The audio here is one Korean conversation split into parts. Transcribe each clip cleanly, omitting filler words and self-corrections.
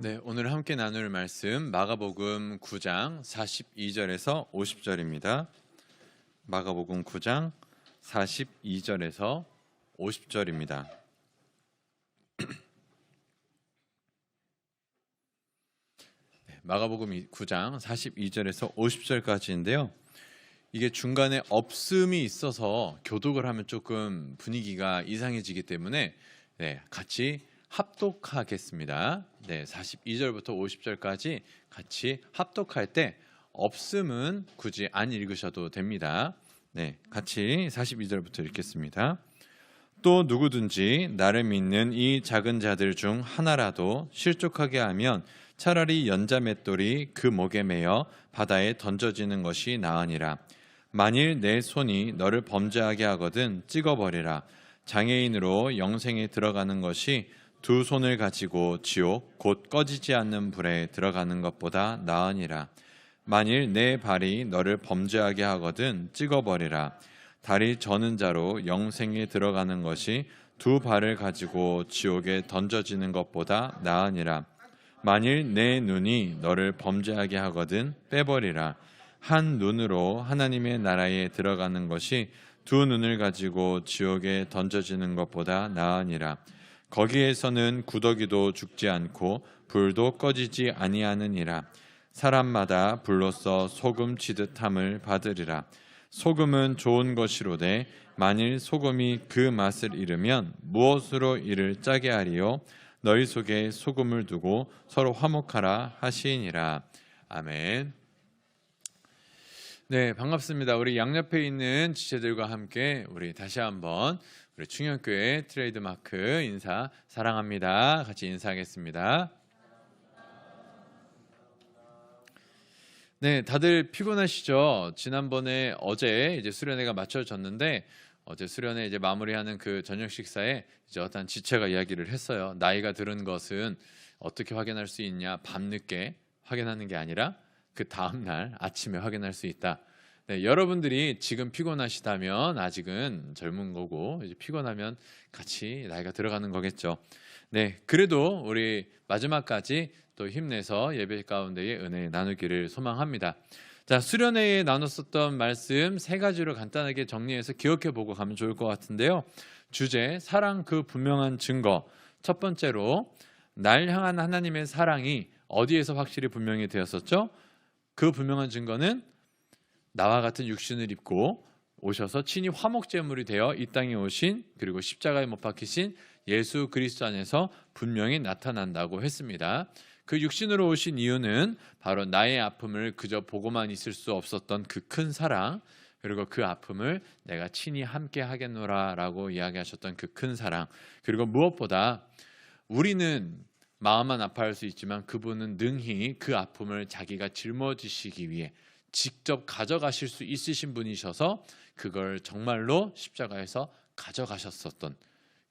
네, 오늘 함께 나눌 말씀 마가복음 9장 42절에서 50절입니다. 마가복음 9장 42절에서 50절입니다. 마가복음 9장 42절에서 50절까지인데요. 이게 중간에 없음이 있어서 교독을 하면 조금 분위기가 이상해지기 때문에 같이 합독하겠습니다. 42절부터 50절까지 같이 합독할 때 없음은 굳이 안 읽으셔도 됩니다. 같이 42절부터 읽겠습니다. 또 누구든지 나를 믿는 이 작은 자들 중 하나라도 실족하게 하면 차라리 연자 맷돌이 그 목에 매어 바다에 던져지는 것이 나으니라. 만일 내 손이 너를 범죄하게 하거든 찍어버리라. 장애인으로 영생에 들어가는 것이 두 손을 가지고 지옥 곧 꺼지지 않는 불에 들어가는 것보다 나으니라. 만일 내 발이 너를 범죄하게 하거든 찍어버리라. 다리 저는 자로 영생에 들어가는 것이 두 발을 가지고 지옥에 던져지는 것보다 나으니라. 만일 내 눈이 너를 범죄하게 하거든 빼버리라. 한 눈으로 하나님의 나라에 들어가는 것이 두 눈을 가지고 지옥에 던져지는 것보다 나으니라. 거기에서는 구더기도 죽지 않고 불도 꺼지지 아니하느니라. 사람마다 불로써 소금 치듯함을 받으리라. 소금은 좋은 것이로되 만일 소금이 그 맛을 잃으면 무엇으로 이를 짜게 하리요? 너희 속에 소금을 두고 서로 화목하라 하시니라. 아멘. 반갑습니다. 우리 양옆에 있는 지체들과 함께 우리 다시 한번 우리 충현교회 트레이드마크 인사 사랑합니다. 같이 인사하겠습니다. 다들 피곤하시죠? 지난번에 어제 이제 수련회가 마쳐졌는데 어제 수련회 이제 마무리하는 그 저녁 식사에 이제 어떤 지체가 이야기를 했어요. 나이가 들은 것은 어떻게 확인할 수 있냐? 밤늦게 확인하는 게 아니라 그 다음 날 아침에 확인할 수 있다. 여러분들이 지금 피곤하시다면 아직은 젊은 거고 이제 피곤하면 같이 나이가 들어가는 거겠죠. 그래도 우리 마지막까지 또 힘내서 예배 가운데의 은혜 나누기를 소망합니다. 자, 수련회에 나눴었던 말씀 세 가지로 간단하게 정리해서 기억해 보고 가면 좋을 것 같은데요. 주제, 사랑 그 분명한 증거. 첫 번째로 날 향한 하나님의 사랑이 어디에서 확실히 분명히 되었었죠? 그 분명한 증거는 나와 같은 육신을 입고 오셔서 친히 화목제물이 되어 이 땅에 오신 그리고 십자가에 못 박히신 예수 그리스도 안에서 분명히 나타난다고 했습니다. 그 육신으로 오신 이유는 바로 나의 아픔을 그저 보고만 있을 수 없었던 그 큰 사랑, 그리고 그 아픔을 내가 친히 함께 하겠노라 라고 이야기하셨던 그 큰 사랑, 그리고 무엇보다 우리는 마음만 아파할 수 있지만 그분은 능히 그 아픔을 자기가 짊어지시기 위해 직접 가져가실 수 있으신 분이셔서 그걸 정말로 십자가에서 가져가셨었던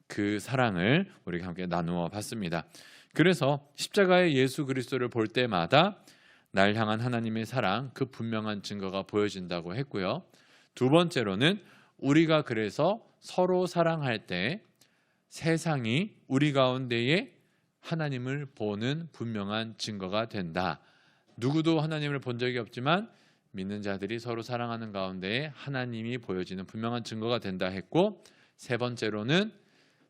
그 사랑을 우리가 함께 나누어 봤습니다. 그래서 십자가의 예수 그리스도를 볼 때마다 날 향한 하나님의 사랑, 그 분명한 증거가 보여진다고 했고요. 두 번째로는 우리가 그래서 서로 사랑할 때 세상이 우리 가운데에 하나님을 보는 분명한 증거가 된다. 누구도 하나님을 본 적이 없지만 믿는 자들이 서로 사랑하는 가운데 하나님이 보여지는 분명한 증거가 된다 했고, 세 번째로는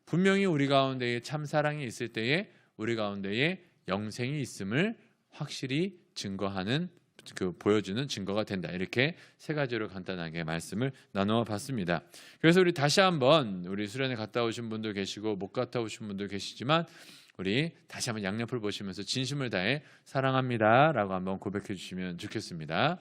분명히 우리 가운데에 참 사랑이 있을 때에 우리 가운데에 영생이 있음을 확실히 증거하는 보여주는 증거가 된다. 이렇게 세 가지로 간단하게 말씀을 나누어 봤습니다. 그래서 우리 다시 한번 우리 수련회 갔다 오신 분도 계시고 못 갔다 오신 분도 계시지만 우리 다시 한번 양옆을 보시면서 진심을 다해 사랑합니다 라고 한번 고백해 주시면 좋겠습니다.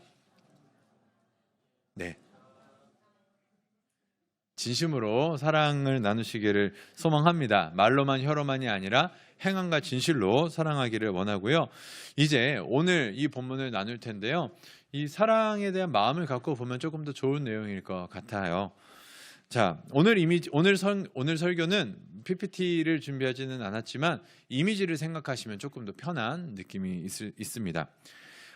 진심으로 사랑을 나누시기를 소망합니다. 말로만 혀로만이 아니라 행함과 진실로 사랑하기를 원하고요. 이제 오늘 이 본문을 나눌 텐데요. 이 사랑에 대한 마음을 갖고 보면 조금 더 좋은 내용일 것 같아요. 자, 오늘 설교는 PPT를 준비하지는 않았지만 이미지를 생각하시면 조금 더 편한 느낌이 있습니다.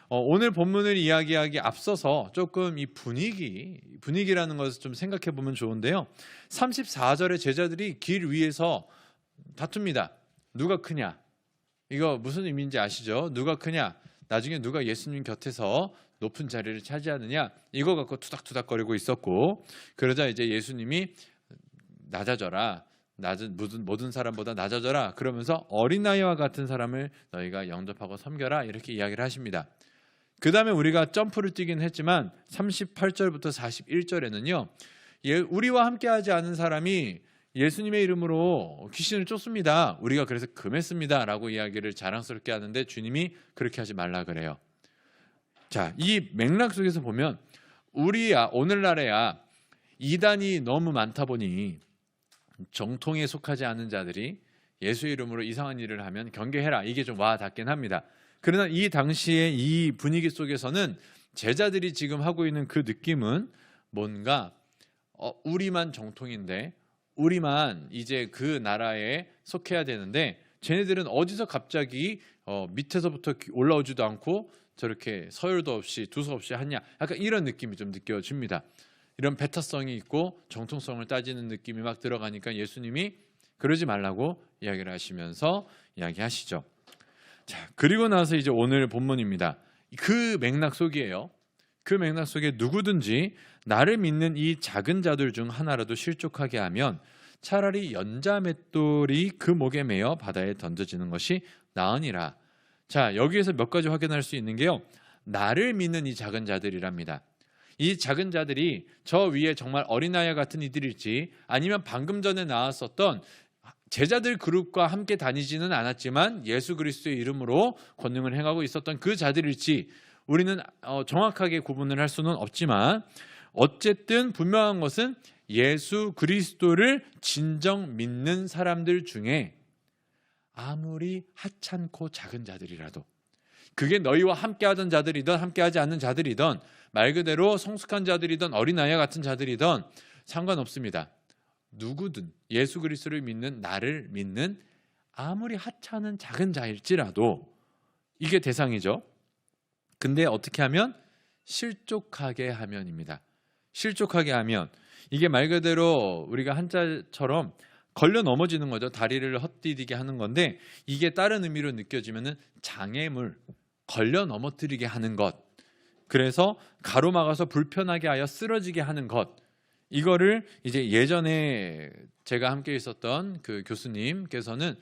오늘 본문을 이야기하기 앞서서 조금 이 분위기라는 것을 좀 생각해 보면 좋은데요. 34절에 제자들이 길 위에서 다툽니다. 누가 크냐? 이거 무슨 의미인지 아시죠? 누가 크냐? 나중에 누가 예수님 곁에서 높은 자리를 차지하느냐? 이거 갖고 투닥투닥거리고 있었고, 그러자 이제 예수님이 낮아져라. 낮은 모든 사람보다 낮아져라. 그러면서 어린아이와 같은 사람을 너희가 영접하고 섬겨라. 이렇게 이야기를 하십니다. 그 다음에 우리가 점프를 뛰긴 했지만 38절부터 41절에는요. 우리와 함께하지 않은 사람이 예수님의 이름으로 귀신을 쫓습니다. 우리가 그래서 금했습니다. 라고 이야기를 자랑스럽게 하는데 주님이 그렇게 하지 말라 그래요. 자, 이 맥락 속에서 보면 오늘날에야 이단이 너무 많다 보니 정통에 속하지 않은 자들이 예수 이름으로 이상한 일을 하면 경계해라. 이게 좀 와닿긴 합니다. 그러나 이 당시에 이 분위기 속에서는 제자들이 지금 하고 있는 그 느낌은 뭔가 우리만 정통인데 우리만 이제 그 나라에 속해야 되는데 쟤네들은 어디서 갑자기 밑에서부터 올라오지도 않고 저렇게 서열도 없이 두서 없이 하냐. 약간 이런 느낌이 좀 느껴집니다. 이런 배타성이 있고 정통성을 따지는 느낌이 막 들어가니까 예수님이 그러지 말라고 이야기를 하시면서 이야기하시죠. 자, 그리고 나서 이제 오늘 본문입니다. 그 맥락 속이에요. 그 맥락 속에 누구든지 나를 믿는 이 작은 자들 중 하나라도 실족하게 하면 차라리 연자 맷돌이 그 목에 매어 바다에 던져지는 것이 나으니라. 자, 여기에서 몇 가지 확인할 수 있는 게요. 나를 믿는 이 작은 자들이랍니다. 이 작은 자들이 저 위에 정말 어린아이 같은 이들일지 아니면 방금 전에 나왔었던 제자들 그룹과 함께 다니지는 않았지만 예수 그리스도의 이름으로 권능을 행하고 있었던 그 자들일지 우리는 정확하게 구분을 할 수는 없지만 어쨌든 분명한 것은 예수 그리스도를 진정 믿는 사람들 중에 아무리 하찮고 작은 자들이라도 그게 너희와 함께하던 자들이든 함께하지 않는 자들이든 말 그대로 성숙한 자들이든 어린아이 같은 자들이든 상관없습니다. 누구든 예수 그리스도를 믿는 나를 믿는 아무리 하찮은 작은 자일지라도 이게 대상이죠. 근데 어떻게 하면? 실족하게 하면입니다. 실족하게 하면 이게 말 그대로 우리가 한자처럼 걸려 넘어지는 거죠. 다리를 헛디디게 하는 건데 이게 다른 의미로 느껴지면은 장애물, 걸려 넘어뜨리게 하는 것. 그래서 가로막아서 불편하게 하여 쓰러지게 하는 것. 이거를 이제 예전에 제가 함께 있었던 그 교수님께서는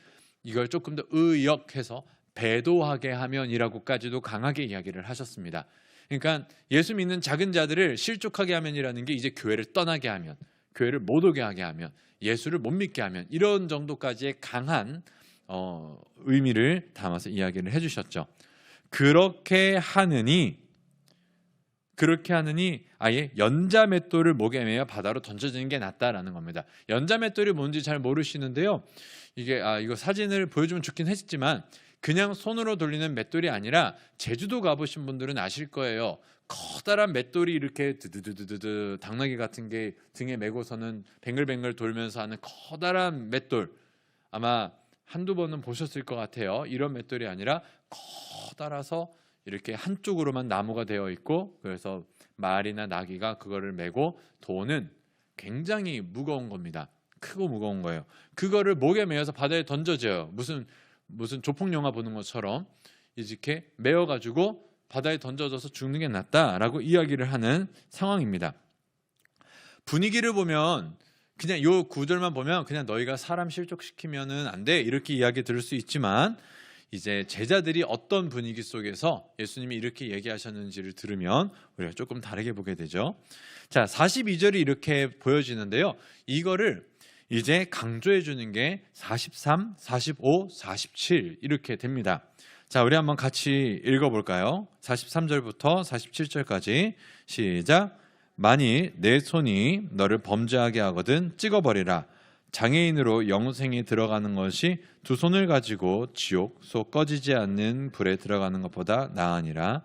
이걸 조금 더 의역해서 배도하게 하면이라고까지도 강하게 이야기를 하셨습니다. 그러니까 예수 믿는 작은 자들을 실족하게 하면이라는 게 이제 교회를 떠나게 하면, 교회를 못 오게 하게 하면, 예수를 못 믿게 하면 이런 정도까지의 강한 의미를 담아서 이야기를 해주셨죠. 그렇게 하느니 아예 연자 맷돌을 목에 매어 바다로 던져지는 게 낫다라는 겁니다. 연자 맷돌이 뭔지 잘 모르시는데요. 이거 사진을 보여주면 좋긴 했지만 그냥 손으로 돌리는 맷돌이 아니라 제주도 가보신 분들은 아실 거예요. 커다란 맷돌이 이렇게 드드드드드 당나귀 같은 게 등에 메고서는 뱅글뱅글 돌면서 하는 커다란 맷돌. 아마 한두 번은 보셨을 것 같아요. 이런 맷돌이 아니라 커다라서 이렇게 한쪽으로만 나무가 되어 있고 그래서 말이나 나귀가 그거를 메고 도는 굉장히 무거운 겁니다. 크고 무거운 거예요. 그거를 목에 매어서 바다에 던져져요. 무슨 조폭 영화 보는 것처럼 이렇게 메어가지고 바다에 던져져서 죽는 게 낫다라고 이야기를 하는 상황입니다. 분위기를 보면 그냥 요 구절만 보면 그냥 너희가 사람 실족시키면은 안 돼 이렇게 이야기 들을 수 있지만 이제 제자들이 어떤 분위기 속에서 예수님이 이렇게 얘기하셨는지를 들으면 우리가 조금 다르게 보게 되죠. 자, 42절이 이렇게 보여지는데요. 이거를 이제 강조해 주는 게 43, 45, 47 이렇게 됩니다. 자, 우리 한번 같이 읽어볼까요? 43절부터 47절까지 시작. 만일 내 손이 너를 범죄하게 하거든 찍어버리라. 장애인으로 영생에 들어가는 것이 두 손을 가지고 지옥 속 꺼지지 않는 불에 들어가는 것보다 나으니라.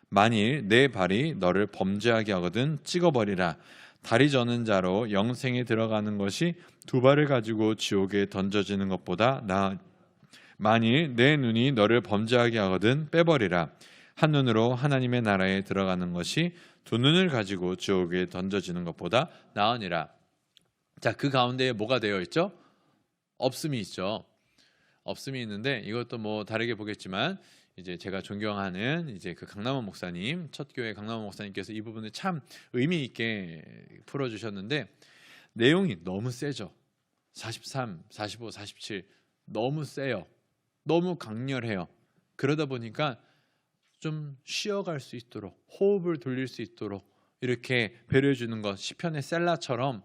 만일 내 발이 너를 범죄하게 하거든 찍어버리라. 다리 저는 자로 영생에 들어가는 것이 두 발을 가지고 지옥에 던져지는 것보다 나으. 만일 내 눈이 너를 범죄하게 하거든 빼버리라. 한 눈으로 하나님의 나라에 들어가는 것이 두 눈을 가지고 지옥에 던져지는 것보다 나으니라. 자, 그 가운데에 뭐가 되어 있죠? 없음이 있죠. 없음이 있는데 이것도 뭐 다르게 보겠지만 이제 제가 존경하는 이제 그 강남원 목사님, 첫 교회 강남원 목사님께서 이 부분을 참 의미 있게 풀어주셨는데 내용이 너무 세죠. 43, 45, 47 너무 세요. 너무 강렬해요. 그러다 보니까 좀 쉬어갈 수 있도록 호흡을 돌릴 수 있도록 이렇게 배려해 주는 것, 시편의 셀라처럼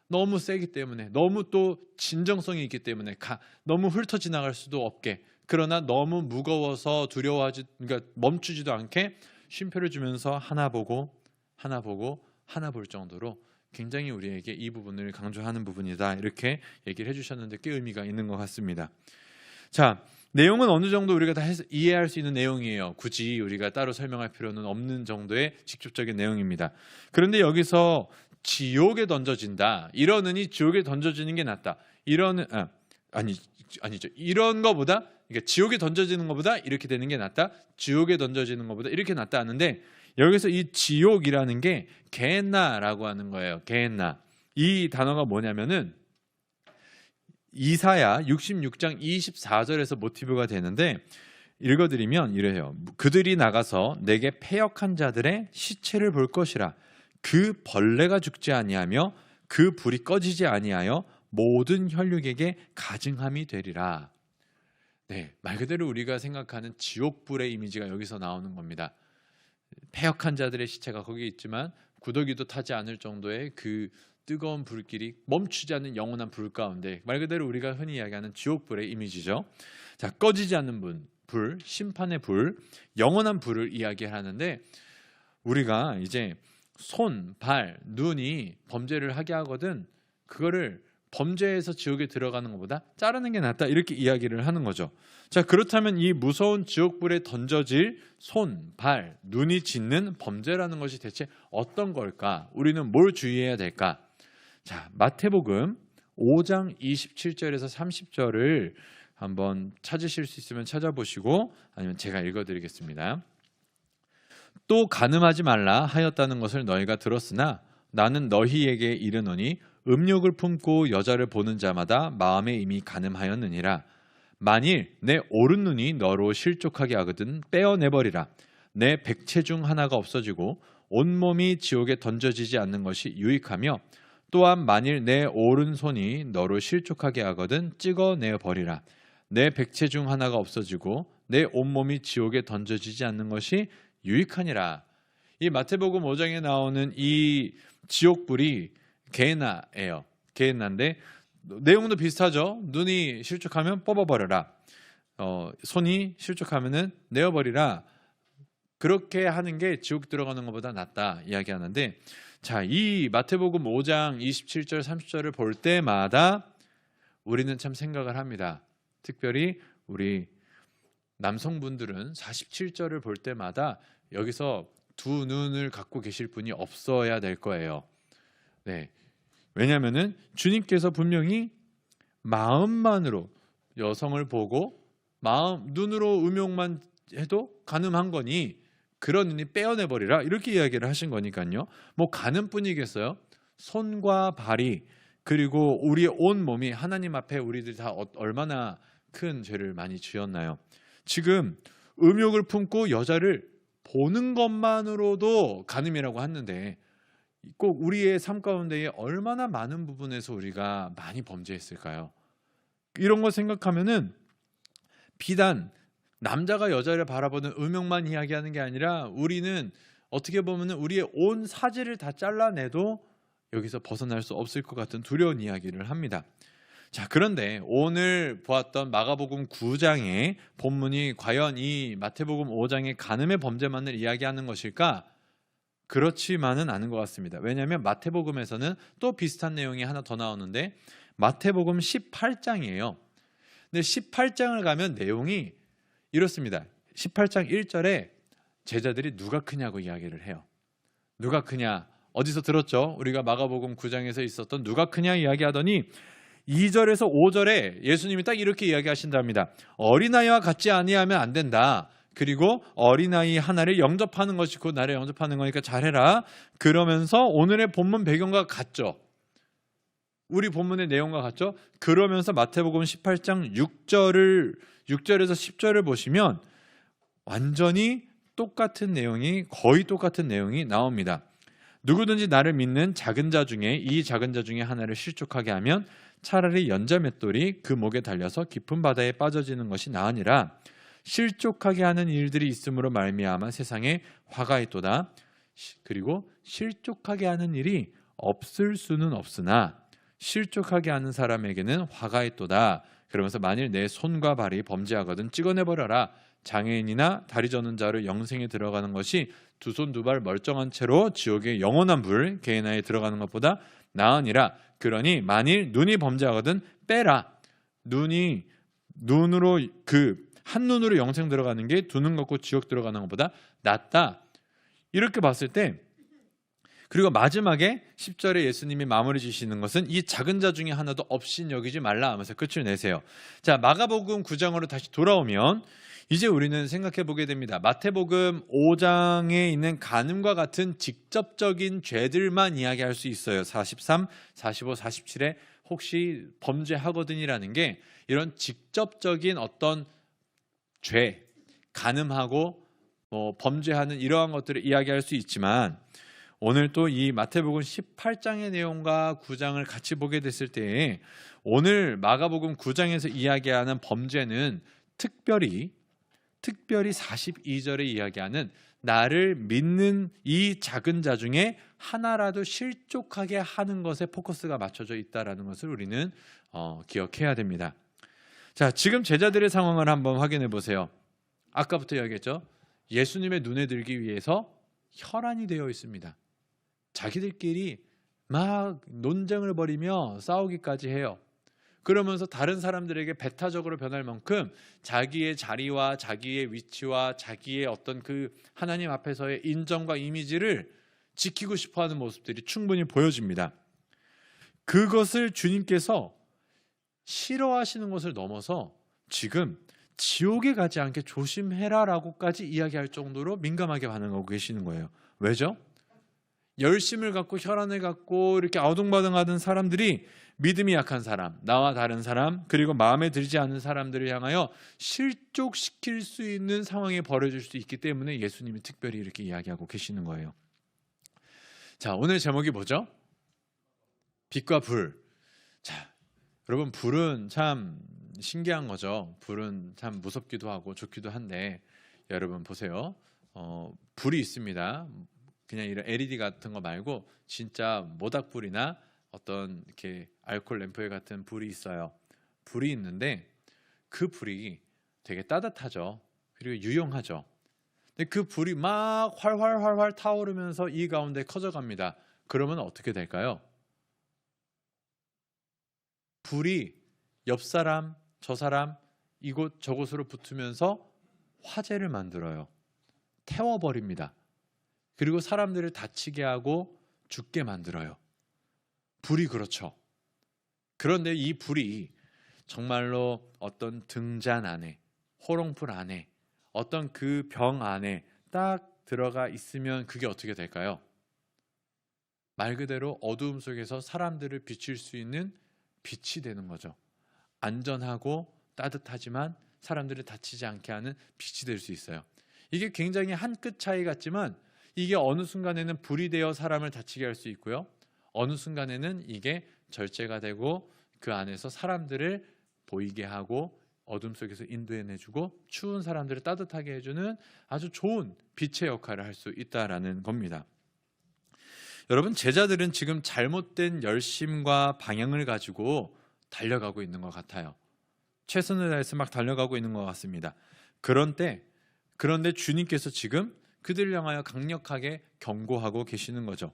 너무 세기 때문에 너무 또 진정성이 있기 때문에 너무 훑어 지나갈 수도 없게, 그러나 너무 무거워서 그러니까 멈추지도 않게 쉼표를 주면서 하나 보고 하나 보고 하나 볼 정도로 굉장히 우리에게 이 부분을 강조하는 부분이다, 이렇게 얘기를 해주셨는데 꽤 의미가 있는 것 같습니다. 자, 내용은 어느 정도 우리가 다 이해할 수 있는 내용이에요. 굳이 우리가 따로 설명할 필요는 없는 정도의 직접적인 내용입니다. 그런데 여기서 지옥에 던져진다, 이러느니 지옥에 던져지는 게 낫다, 아니죠. 이런 거보다, 그러니까 지옥에 던져지는 것보다 이렇게 되는 게 낫다, 지옥에 던져지는 것보다 이렇게 낫다 하는데, 여기서 이 지옥이라는 게 게헨나라고 하는 거예요. 게헨나. 이 단어가 뭐냐면은 이사야 66장 24절에서 모티브가 되는데, 읽어드리면 이래요. 그들이 나가서 내게 패역한 자들의 시체를 볼 것이라. 그 벌레가 죽지 아니하며 그 불이 꺼지지 아니하여 모든 혈육에게 가증함이 되리라. 네, 말 그대로 우리가 생각하는 지옥불의 이미지가 여기서 나오는 겁니다. 패역한 자들의 시체가 거기 있지만 구더기도 타지 않을 정도의 그 뜨거운 불길이 멈추지 않는 영원한 불 가운데, 말 그대로 우리가 흔히 이야기하는 지옥불의 이미지죠. 자, 꺼지지 않는 불, 심판의 불, 영원한 불을 이야기하는데, 우리가 이제 손, 발, 눈이 범죄를 하게 하거든 그거를 범죄에서 지옥에 들어가는 것보다 자르는 게 낫다, 이렇게 이야기를 하는 거죠. 자, 그렇다면 이 무서운 지옥불에 던져질 손, 발, 눈이 짓는 범죄라는 것이 대체 어떤 걸까? 우리는 뭘 주의해야 될까? 자, 마태복음 5장 27절에서 30절을 한번 찾으실 수 있으면 찾아보시고, 아니면 제가 읽어드리겠습니다. 또 간음하지 말라 하였다는 것을 너희가 들었으나 나는 너희에게 이르노니 음욕을 품고 여자를 보는 자마다 마음에 이미 간음하였느니라. 만일 내 오른 눈이 너로 실족하게 하거든 빼어내버리라. 내 백체 중 하나가 없어지고 온몸이 지옥에 던져지지 않는 것이 유익하며, 또한 만일 내 오른손이 너로 실족하게 하거든 찍어내버리라. 내 백체 중 하나가 없어지고 내 온몸이 지옥에 던져지지 않는 것이 유익하니라. 이 마태복음 5장에 나오는 이 지옥불이 게헨나예요. 게헨나인데 내용도 비슷하죠. 눈이 실족하면 뽑아버려라. 손이 실족하면은 내어버리라. 그렇게 하는 게 지옥 들어가는 것보다 낫다 이야기하는데, 자, 이 마태복음 5장 27절 30절을 볼 때마다 우리는 참 생각을 합니다. 특별히 우리 남성분들은 47절을 볼 때마다 여기서 두 눈을 갖고 계실 분이 없어야 될 거예요. 네. 왜냐하면은 주님께서 분명히 마음만으로 여성을 보고 눈으로 음욕만 해도 간음한 거니 그런 눈이 빼어내버리라, 이렇게 이야기를 하신 거니까요. 뭐 간음뿐이겠어요? 손과 발이, 그리고 우리의 온 몸이 하나님 앞에 우리들이 다 얼마나 큰 죄를 많이 지었나요? 지금 음욕을 품고 여자를 보는 것만으로도 간음이라고 하는데, 꼭 우리의 삶 가운데에 얼마나 많은 부분에서 우리가 많이 범죄했을까요? 이런 거 생각하면은 비단 남자가 여자를 바라보는 음욕만 이야기하는 게 아니라, 우리는 어떻게 보면 우리의 온 사지를 다 잘라내도 여기서 벗어날 수 없을 것 같은 두려운 이야기를 합니다. 자, 그런데 오늘 보았던 마가복음 9장의 본문이 과연 이 마태복음 5장의 간음의 범죄만을 이야기하는 것일까? 그렇지만은 않은 것 같습니다. 왜냐하면 마태복음에서는 또 비슷한 내용이 하나 더 나오는데, 마태복음 18장이에요. 근데 18장을 가면 내용이 이렇습니다. 18장 1절에 제자들이 누가 크냐고 이야기를 해요. 누가 크냐? 어디서 들었죠? 우리가 마가복음 9장에서 있었던 누가 크냐 이야기하더니 2절에서 5절에 예수님이 딱 이렇게 이야기하신답니다. 어린아이와 같지 아니하면 안 된다. 그리고 어린아이 하나를 영접하는 것이 곧 나를 영접하는 거니까 잘해라. 그러면서 오늘의 본문 배경과 같죠. 우리 본문의 내용과 같죠? 그러면서 마태복음 18장 6절에서 10절을 보시면 완전히 똑같은 내용이, 거의 똑같은 내용이 나옵니다. 누구든지 나를 믿는 작은 자 중에 이 작은 자 중에 하나를 실족하게 하면 차라리 연자 맷돌이 그 목에 달려서 깊은 바다에 빠져지는 것이 나으니라. 실족하게 하는 일들이 있음으로 말미암아 세상에 화가 있도다. 그리고 실족하게 하는 일이 없을 수는 없으나 실족하게 하는 사람에게는 화가 있도다. 그러면서 만일 내 손과 발이 범죄하거든 찍어내버려라. 장애인이나 다리 저는 자로 영생에 들어가는 것이 두 손 두 발 멀쩡한 채로 지옥의 영원한 불 게헤나에 들어가는 것보다 나으니라. 그러니 만일 눈이 범죄하거든 빼라. 눈으로 한 눈으로 영생 들어가는 게 두 눈 갖고 지옥 들어가는 것보다 낫다. 이렇게 봤을 때, 그리고 마지막에 10절에 예수님이 마무리 지시는 것은 이 작은 자 중에 하나도 없인 여기지 말라 하면서 끝을 내세요. 자, 마가복음 9장으로 다시 돌아오면 이제 우리는 생각해 보게 됩니다. 마태복음 5장에 있는 간음과 같은 직접적인 죄들만 이야기할 수 있어요. 43, 45, 47에 혹시 범죄하거든이라는 게 이런 직접적인 어떤 죄, 간음하고 범죄하는 이러한 것들을 이야기할 수 있지만, 오늘 또 이 마태복음 18장의 내용과 9장을 같이 보게 됐을 때 오늘 마가복음 9장에서 이야기하는 범죄는 특별히 42절에 이야기하는 나를 믿는 이 작은 자 중에 하나라도 실족하게 하는 것에 포커스가 맞춰져 있다는 것을 우리는 기억해야 됩니다. 자, 지금 제자들의 상황을 한번 확인해 보세요. 아까부터 이야기했죠. 예수님의 눈에 들기 위해서 혈안이 되어 있습니다. 자기들끼리 막 논쟁을 벌이며 싸우기까지 해요. 그러면서 다른 사람들에게 배타적으로 변할 만큼 자기의 자리와 자기의 위치와 자기의 어떤 그 하나님 앞에서의 인정과 이미지를 지키고 싶어하는 모습들이 충분히 보여집니다. 그것을 주님께서 싫어하시는 것을 넘어서 지금 지옥에 가지 않게 조심해라라고까지 이야기할 정도로 민감하게 반응하고 계시는 거예요. 왜죠? 열심을 갖고 혈안을 갖고 이렇게 아우둥바둥하던 사람들이 믿음이 약한 사람, 나와 다른 사람, 그리고 마음에 들지 않는 사람들을 향하여 실족시킬 수 있는 상황이 벌어질 수 있기 때문에 예수님이 특별히 이렇게 이야기하고 계시는 거예요. 자, 오늘 제목이 뭐죠? 빛과 불. 자, 여러분, 불은 참 신기한 거죠. 불은 참 무섭기도 하고 좋기도 한데, 여러분 보세요. 불이 있습니다. 그냥 이런 LED 같은 거 말고 진짜 모닥불이나 어떤 이렇게 알코올 램프 같은 불이 있어요. 불이 있는데 그 불이 되게 따뜻하죠. 그리고 유용하죠. 근데 그 불이 막 활활 타오르면서 이 가운데 커져갑니다. 그러면 어떻게 될까요? 불이 옆 사람, 저 사람, 이곳 저곳으로 붙으면서 화재를 만들어요. 태워버립니다. 그리고 사람들을 다치게 하고 죽게 만들어요. 불이 그렇죠. 그런데 이 불이 정말로 어떤 등잔 안에, 호롱불 안에, 어떤 그 병 안에 딱 들어가 있으면 그게 어떻게 될까요? 말 그대로 어두움 속에서 사람들을 비칠 수 있는 빛이 되는 거죠. 안전하고 따뜻하지만 사람들을 다치지 않게 하는 빛이 될 수 있어요. 이게 굉장히 한 끗 차이 같지만 이게 어느 순간에는 불이 되어 사람을 다치게 할 수 있고요. 어느 순간에는 이게 절제가 되고 그 안에서 사람들을 보이게 하고 어둠 속에서 인도해내주고 추운 사람들을 따뜻하게 해주는 아주 좋은 빛의 역할을 할 수 있다라는 겁니다. 여러분, 제자들은 지금 잘못된 열심과 방향을 가지고 달려가고 있는 것 같아요. 최선을 다해서 막 달려가고 있는 것 같습니다. 그런데 주님께서 지금 그들을 향하여 강력하게 경고하고 계시는 거죠.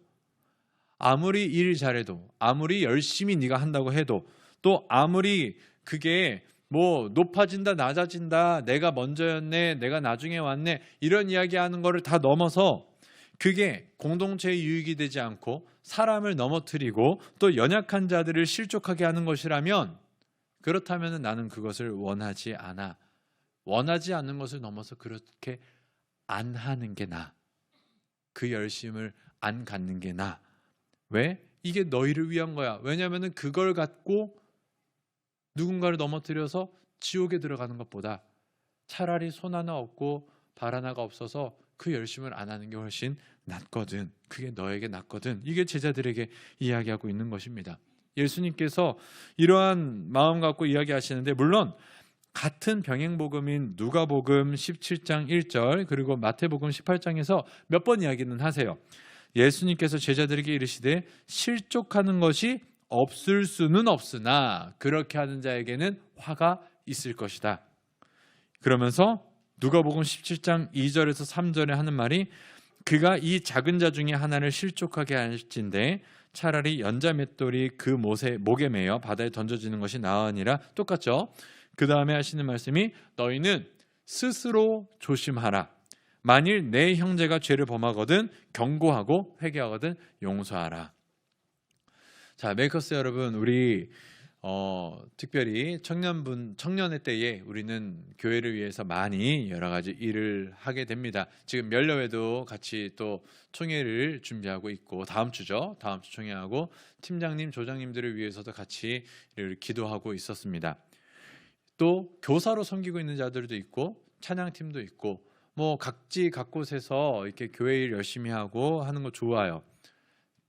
아무리 일 잘해도, 아무리 열심히 네가 한다고 해도, 또 아무리 그게 뭐 높아진다 낮아진다, 내가 먼저였네, 내가 나중에 왔네, 이런 이야기하는 거를 다 넘어서 그게 공동체의 유익이 되지 않고 사람을 넘어뜨리고 또 연약한 자들을 실족하게 하는 것이라면, 그렇다면 나는 그것을 원하지 않아. 원하지 않는 것을 넘어서 그렇게 안 하는 게 나아. 그 열심을 안 갖는 게 나아. 왜? 이게 너희를 위한 거야. 왜냐하면 그걸 갖고 누군가를 넘어뜨려서 지옥에 들어가는 것보다 차라리 손 하나 없고 발 하나가 없어서 그 열심을 안 하는 게 훨씬 낫거든. 그게 너에게 낫거든. 이게 제자들에게 이야기하고 있는 것입니다. 예수님께서 이러한 마음 갖고 이야기하시는데, 물론 같은 병행복음인 누가복음 17장 1절 그리고 마태복음 18장에서 몇 번 이야기는 하세요. 예수님께서 제자들에게 이르시되 실족하는 것이 없을 수는 없으나 그렇게 하는 자에게는 화가 있을 것이다. 그러면서 누가복음 17장 2절에서 3절에 하는 말이, 그가 이 작은 자 중에 하나를 실족하게 할진대 차라리 연자 맷돌이 그 목에 매여 바다에 던져지는 것이 나으니라. 똑같죠? 그 다음에 하시는 말씀이, 너희는 스스로 조심하라. 만일 내 형제가 죄를 범하거든 경고하고 회개하거든 용서하라. 자, 메이커스 여러분, 우리 특별히 청년의 때에 우리는 교회를 위해서 많이 여러 가지 일을 하게 됩니다. 지금 면려회도 같이 또 총회를 준비하고 있고, 다음 주 총회하고 팀장님, 조장님들을 위해서도 같이 기도하고 있었습니다. 또 교사로 섬기고 있는 자들도 있고 찬양팀도 있고, 뭐 각 곳에서 이렇게 교회 일 열심히 하고 하는 거 좋아요.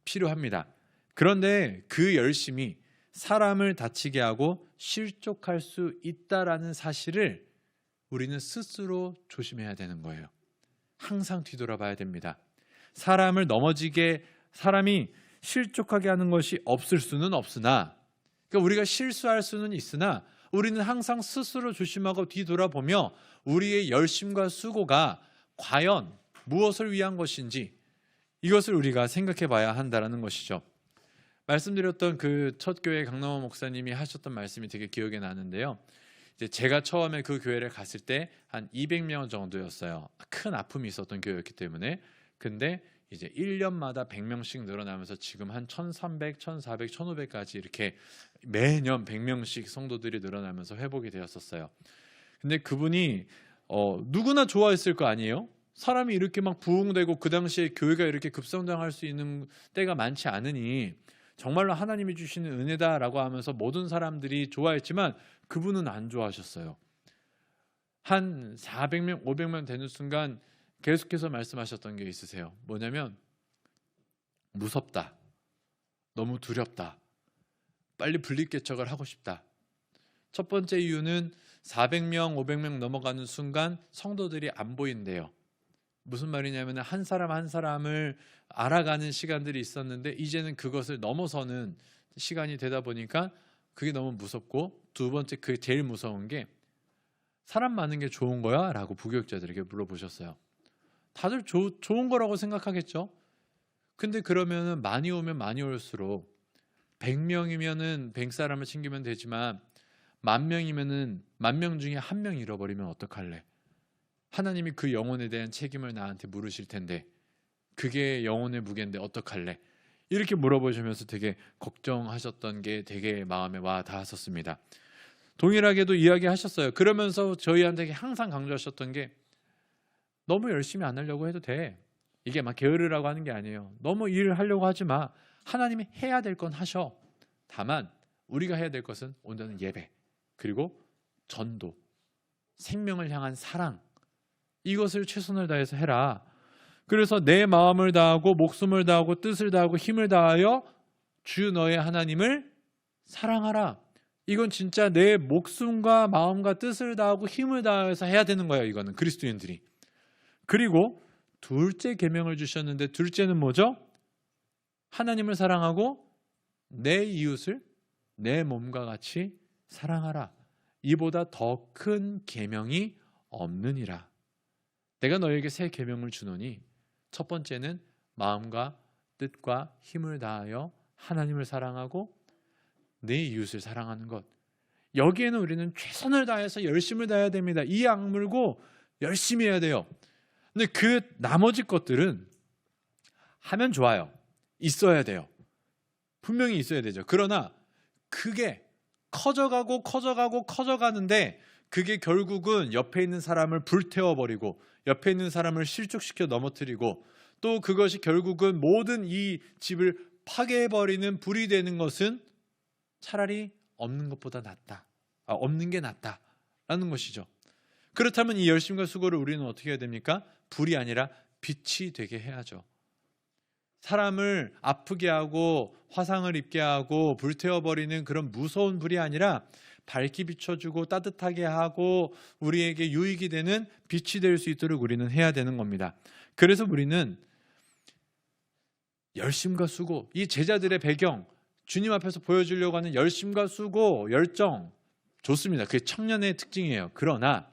필요합니다. 그런데 그 열심이 사람을 다치게 하고 실족할 수 있다라는 사실을 우리는 스스로 조심해야 되는 거예요. 항상 뒤돌아봐야 됩니다. 사람을 넘어지게, 사람이 실족하게 하는 것이 없을 수는 없으나, 그러니까 우리가 실수할 수는 있으나 우리는 항상 스스로 조심하고 뒤돌아보며 우리의 열심과 수고가 과연 무엇을 위한 것인지 이것을 우리가 생각해 봐야 한다는 것이죠. 말씀드렸던 그 첫 교회 강남호 목사님이 하셨던 말씀이 되게 기억에 나는데요. 이제 제가 처음에 그 교회를 갔을 때 한 200명 정도였어요. 큰 아픔이 있었던 교회였기 때문에. 근데 이제 1년마다 100명씩 늘어나면서 지금 한 1300, 1400, 1500까지 이렇게 매년 100명씩 성도들이 늘어나면서 회복이 되었었어요. 근데 그분이 누구나 좋아했을 거 아니에요? 사람이 이렇게 막 부흥되고 그 당시에 교회가 이렇게 급성장할 수 있는 때가 많지 않으니 정말로 하나님이 주시는 은혜다라고 하면서 모든 사람들이 좋아했지만 그분은 안 좋아하셨어요. 한 400명, 500명 되는 순간 계속해서 말씀하셨던 게 있으세요. 뭐냐면 무섭다, 너무 두렵다, 빨리 분리개척을 하고 싶다. 첫 번째 이유는 400명, 500명 넘어가는 순간 성도들이 안 보인대요. 무슨 말이냐면 한 사람 한 사람을 알아가는 시간들이 있었는데 이제는 그것을 넘어서는 시간이 되다 보니까 그게 너무 무섭고, 두 번째, 그 제일 무서운 게 사람 많은 게 좋은 거야? 라고 부교육자들에게 물어보셨어요. 다들 좋은 거라고 생각하겠죠. 근데 그러면은 많이 오면 많이 올수록 100명이면은 100사람을 챙기면 되지만 10,000명이면은 10,000명 중에 1명 잃어버리면 어떡할래? 하나님이 그 영혼에 대한 책임을 나한테 물으실 텐데, 그게 영혼의 무게인데 어떡할래? 이렇게 물어보시면서 되게 걱정하셨던 게 되게 마음에 와 닿았었습니다. 동일하게도 이야기하셨어요. 그러면서 저희한테 항상 강조하셨던 게, 너무 열심히 안 하려고 해도 돼. 이게 막 게으르라고 하는 게 아니에요. 너무 일을 하려고 하지 마. 하나님이 해야 될 건 하셔. 다만 우리가 해야 될 것은 온전한 예배, 그리고 전도, 생명을 향한 사랑, 이것을 최선을 다해서 해라. 그래서 내 마음을 다하고 목숨을 다하고 뜻을 다하고 힘을 다하여 주 너의 하나님을 사랑하라. 이건 진짜 내 목숨과 마음과 뜻을 다하고 힘을 다해서 해야 되는 거예요. 이거는 그리스도인들이. 그리고 둘째 계명을 주셨는데, 둘째는 뭐죠? 하나님을 사랑하고 내 이웃을 내 몸과 같이 사랑하라. 이보다 더 큰 계명이 없느니라. 내가 너에게 새 계명을 주노니, 첫 번째는 마음과 뜻과 힘을 다하여 하나님을 사랑하고 내 이웃을 사랑하는 것. 여기에는 우리는 최선을 다해서 열심을 다해야 됩니다. 이 악물고 열심히 해야 돼요. 근데 그 나머지 것들은 하면 좋아요. 있어야 돼요. 분명히 있어야 되죠. 그러나 그게 커져가는데 그게 결국은 옆에 있는 사람을 불태워버리고 옆에 있는 사람을 실족시켜 넘어뜨리고, 또 그것이 결국은 모든 이 집을 파괴해버리는 불이 되는 것은 차라리 없는 것보다 낫다. 없는 게 낫다라는 것이죠. 그렇다면 이 열심과 수고를 우리는 어떻게 해야 됩니까? 불이 아니라 빛이 되게 해야죠. 사람을 아프게 하고 화상을 입게 하고 불태워버리는 그런 무서운 불이 아니라 밝게 비춰주고 따뜻하게 하고 우리에게 유익이 되는 빛이 될 수 있도록 우리는 해야 되는 겁니다. 그래서 우리는 열심과 수고, 이 제자들의 배경, 주님 앞에서 보여주려고 하는 열심과 수고, 열정 좋습니다. 그게 청년의 특징이에요. 그러나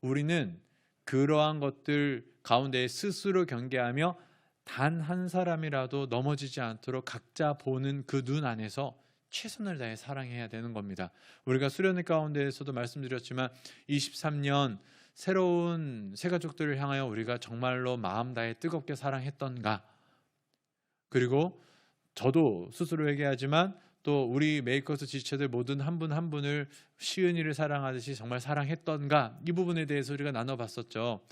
우리는 그러한 것들 가운데 스스로 경계하며 단 한 사람이라도 넘어지지 않도록 각자 보는 그 눈 안에서 최선을 다해 사랑해야 되는 겁니다. 우리가 수련회 가운데에서도 말씀드렸지만 23년 새로운 새가족들을 향하여 우리가 정말로 마음 다해 뜨겁게 사랑했던가, 그리고 저도 스스로 얘기하지만 또 우리 메이커스 지체들 모든 한 분 한 분을 시은이를 사랑하듯이 정말 사랑했던가, 이 부분에 대해서 우리가 나눠봤었죠.